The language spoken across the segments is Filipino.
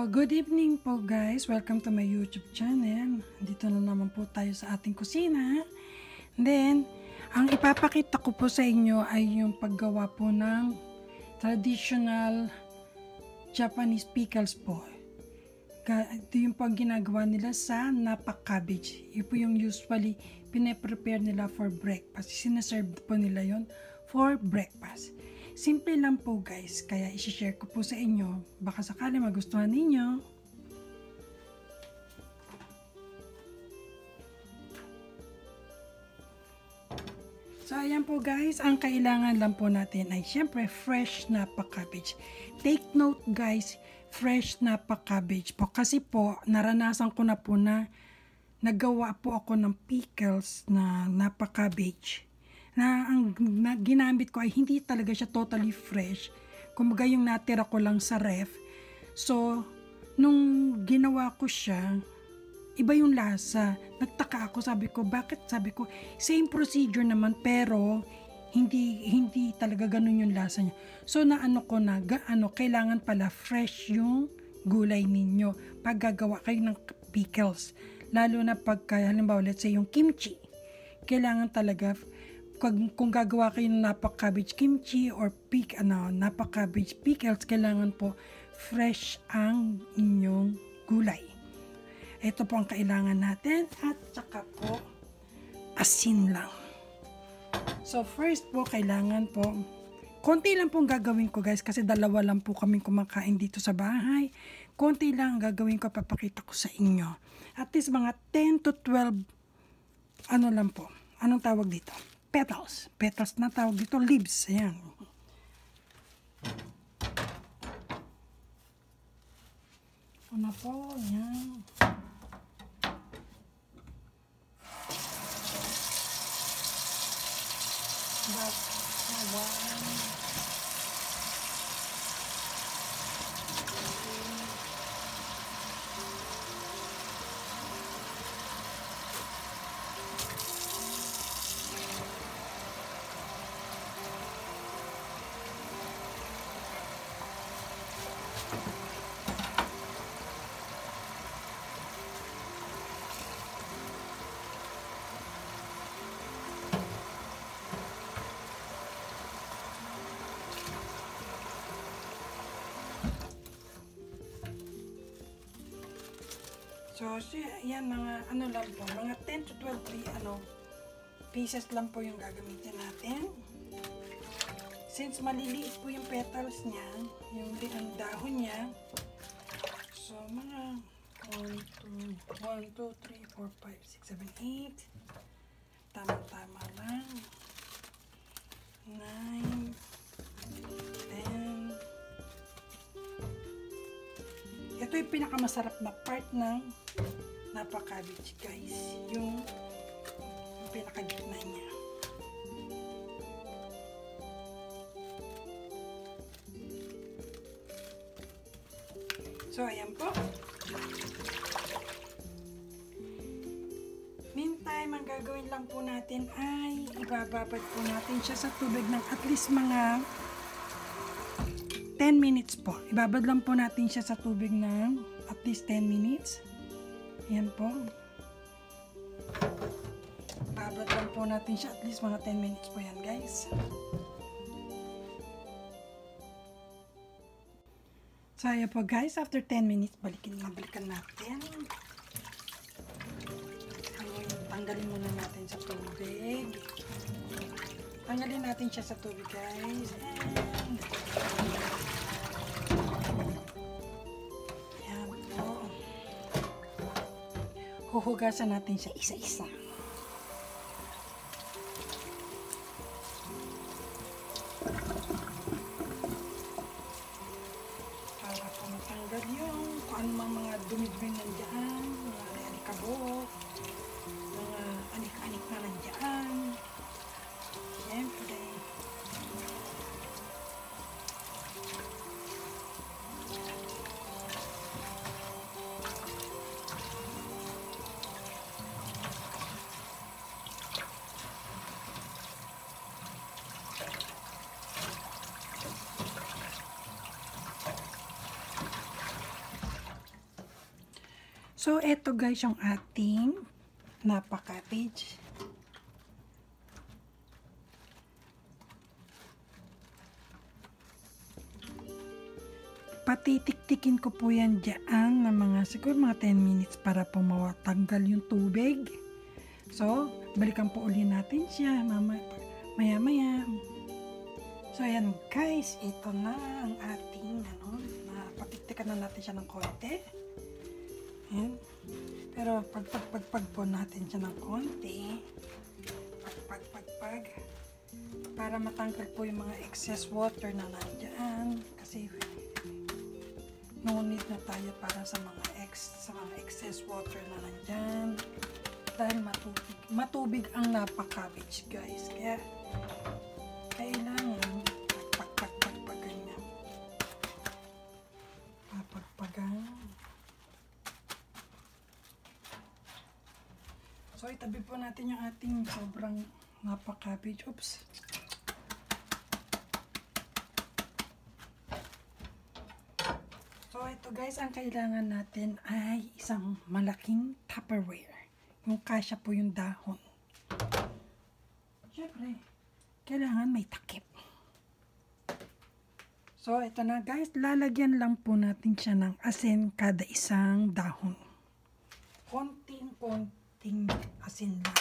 So, good evening po guys. Welcome to my YouTube channel. Dito na naman po tayo sa ating kusina. Then, ang ipapakita ko po sa inyo ay yung paggawa po ng traditional Japanese pickles po. Ito yung pag ginagawa nila sa napa cabbage. Yun po yung usually pinaprepare nila for breakfast. Sinaserve po nila yon for breakfast. Simple lang po guys, kaya isi-share ko po sa inyo. Baka sakali magustuhan ninyo. So ayan po guys, ang kailangan lang po natin ay syempre fresh napa cabbage. Take note guys, fresh napa cabbage po. Kasi po, naranasan ko na po na nagawa po ako ng pickles na napa cabbage. Na ang ginamit ko ay hindi talaga siya totally fresh. Kumbaga yung natira ko lang sa ref. So, nung ginawa ko siya, iba yung lasa. Nagtaka ako, sabi ko, bakit? Sabi ko, same procedure naman pero hindi talaga ganun yung lasa niya. So, naano ko na, kailangan pala fresh yung gulay ninyo pag gagawa kayo ng pickles. Lalo na pagka, halimbawa, let's say yung kimchi. Kailangan talaga kung gagawa kayo ng napa cabbage kimchi or napa cabbage pickles, kailangan po fresh ang inyong gulay. Ito po ang kailangan natin at saka po asin lang. So first po kailangan po konti lang pong gagawin ko guys kasi dalawa lang po kaming kumakain dito sa bahay. Konti lang ang gagawin ko, papakita ko sa inyo. At least mga 10 to 12 lang po. Anong tawag dito? Petals. Petals na tawag dito. Leaves. Ayan. Una po. Ayan. So, yan mga lang po, mga 10 to 12 pieces lang po yung gagamitin natin. Since maliliit po yung petals niya, yung dahon niya, so mga 1, 2, 3, 4, 5, 6, 7, 8, tama-tama lang, 9, 10. Ito yung pinakamasarap na part ng napa cabbage guys, yung pinakagitna niya. So ayan po. Meantime, ang gagawin lang po natin ay ibababad po natin siya sa tubig ng at least mga 10 minutes po. Ibabad lang po natin siya sa tubig ng at least 10 minutes. Ayan po. Ibabad lang po natin siya at least mga 10 minutes po yan guys. So ayan po guys, after 10 minutes, balikan natin. Tanggalin muna natin sa tubig. Tanggalin natin siya sa tubig guys. And ayan po. Huhugasan natin siya isa-isa. Para po matanggal yung kung anumang mga dumi-dumi nandiyan, mga alikabok, mga anik-anik na nandiyan. Siyempre. So, eto guys yung ating napa-cabbage. Patitik-tikin ko po yan dyan ng siguro mga 10 minutes para po mawatanggal yung tubig. So, balikan po uli natin siya maya-maya. So, ayan guys, ito na ang ating patiktikan na natin siya ng konti. Ayan. Pero pagpag po natin siya ng konti. Pagpag. Para matanggal po yung mga excess water na nandyan. Kasi no need na tayo para sa mga excess water na nandyan. Dahil matubig ang napa-cabbage guys. Kaya kailangan ganyan. Papagpagan. So itabi po natin yung ating sobrang napa-cabbage. Oops. So ito guys, ang kailangan natin ay isang malaking Tupperware. Yung kasya po yung dahon. Siyempre, kailangan may takip. So, ito na guys. Lalagyan lang po natin siya ng asin kada isang dahon. Konting asin lang.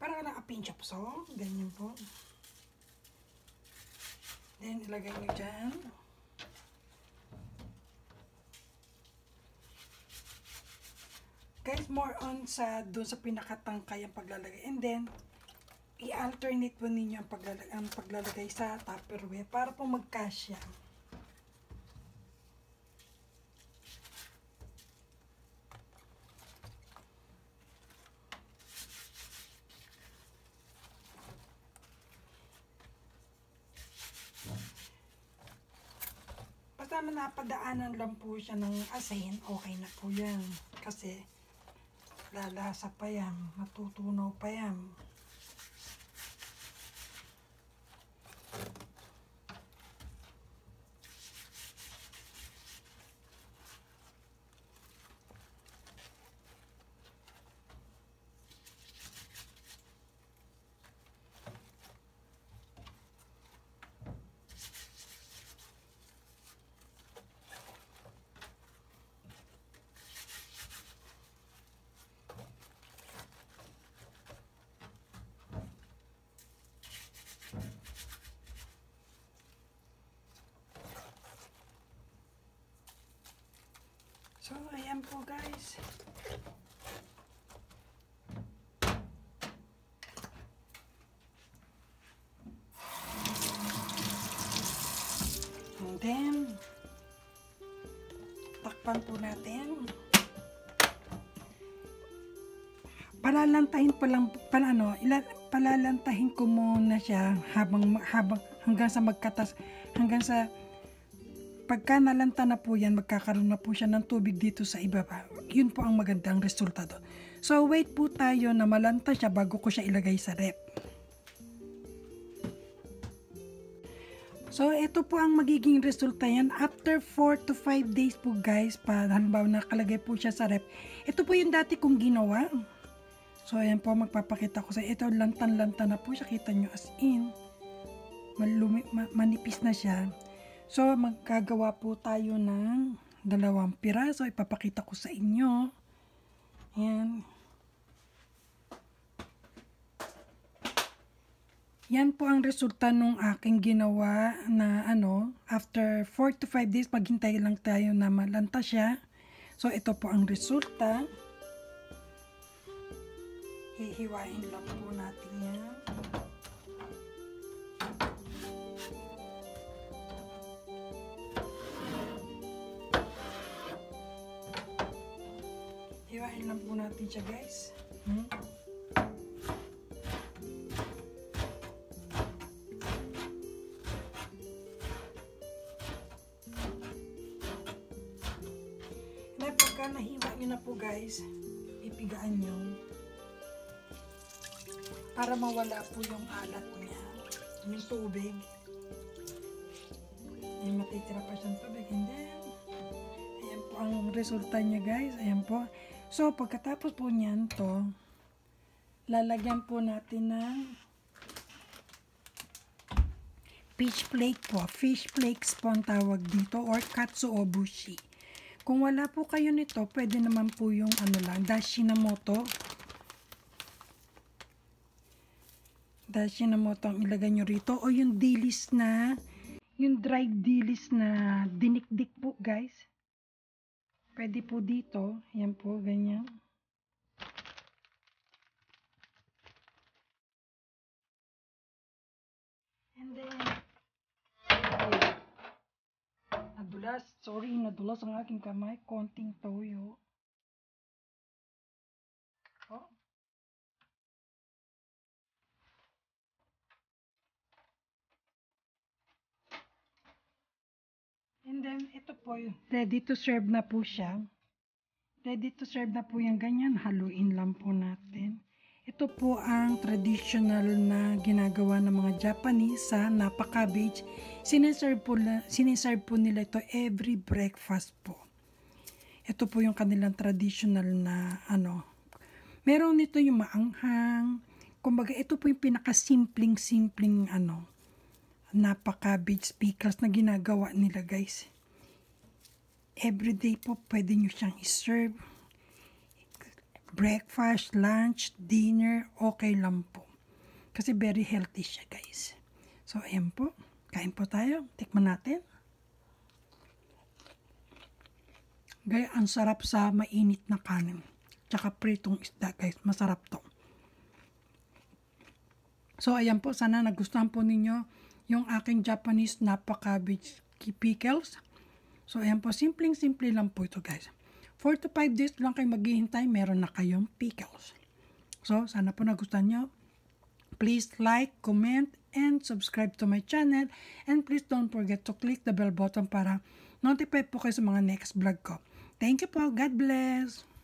Para lang a pinch of salt. Ganyan po. Then, ilagay nyo dyan. Guys, more on doon sa pinakatangkay ang paglalagay. And then, i-alternate po ninyo ang paglalagay sa Tupperware para po magkasya. Basta napadaanan lang po siya ng asin, okay na po yan. Kasi, lalasa pa yan, matutunaw pa yan. So, ayan po guys. And then, takpan po natin. Palalantahin po lang, palalantahin ko muna siya hanggang sa pagka nalanta na po yan, magkakaroon na po siya ng tubig dito sa ibaba. Yun po ang magandang resulta doon. So, wait po tayo na malanta siya bago ko siya ilagay sa rep. So, ito po ang magiging resulta yan. After 4 to 5 days po guys, halimbawa nakalagay po siya sa rep. Ito po yung dati kong ginawa. So, ayan po, magpapakita ko sa ito. Lantan-lanta na po siya. Kita nyo as in. Manipis na siya. So, magkagawa po tayo ng 2 piraso. Ipapakita ko sa inyo. Ayan. Yan po ang resulta nung aking ginawa na after 4 to 5 days, maghintay lang tayo na malanta siya. So, ito po ang resulta. Hihiwain lang po natin yan. Hiwain lang po natin siya guys. Pagka nahiwa nyo na po guys, ipigaan nyo para mawala po yung alat niya, yung tubig. May matitira pa siyang tubig, and then ayan po, po ang resulta niya guys. Ayan po. So, pagkatapos po niyan to, lalagyan po natin ng fish flake po. Fish flakes po ang tawag dito or katsuobushi. Kung wala po kayo nito, pwede naman po yung ano lang, dashinamoto. Dashinamoto ang ilagay nyo rito. O yung dilis na, yung dried dilis na dinikdik po guys. Pwede po dito. Yan po, ganyan. And then, nadulas ang aking kamay. Konting toyo. Oh. And then, ito po, ready to serve na po siya. Ready to serve na po yung ganyan. Haluin lang po natin. Ito po ang traditional na ginagawa ng mga Japanese sa napa cabbage. Sineserve po nila ito every breakfast po. Ito po yung kanilang traditional na ano. Meron nito yung maanghang. Kumbaga, ito po yung pinakasimpleng ano, napa cabbage pickles na ginagawa nila guys. Everyday po pwede nyo siyang iserve. Breakfast, lunch, dinner, okay lang po. Kasi very healthy siya guys. So ayan po. Kain po tayo. Tikman natin. Gaya ang sarap sa mainit na kanin. Tsaka pritong isda guys. Masarap to. So ayan po. Sana nagustuhan po ninyo yung aking Japanese napa cabbage pickles. So ayan po. Simple lang po ito guys. 4 to 5 days lang kayo maghihintay, meron na kayong pickles. So, sana po nagustuhan nyo. Please like, comment, and subscribe to my channel. And please don't forget to click the bell button para notify po kayo sa mga next vlog ko. Thank you po. God bless!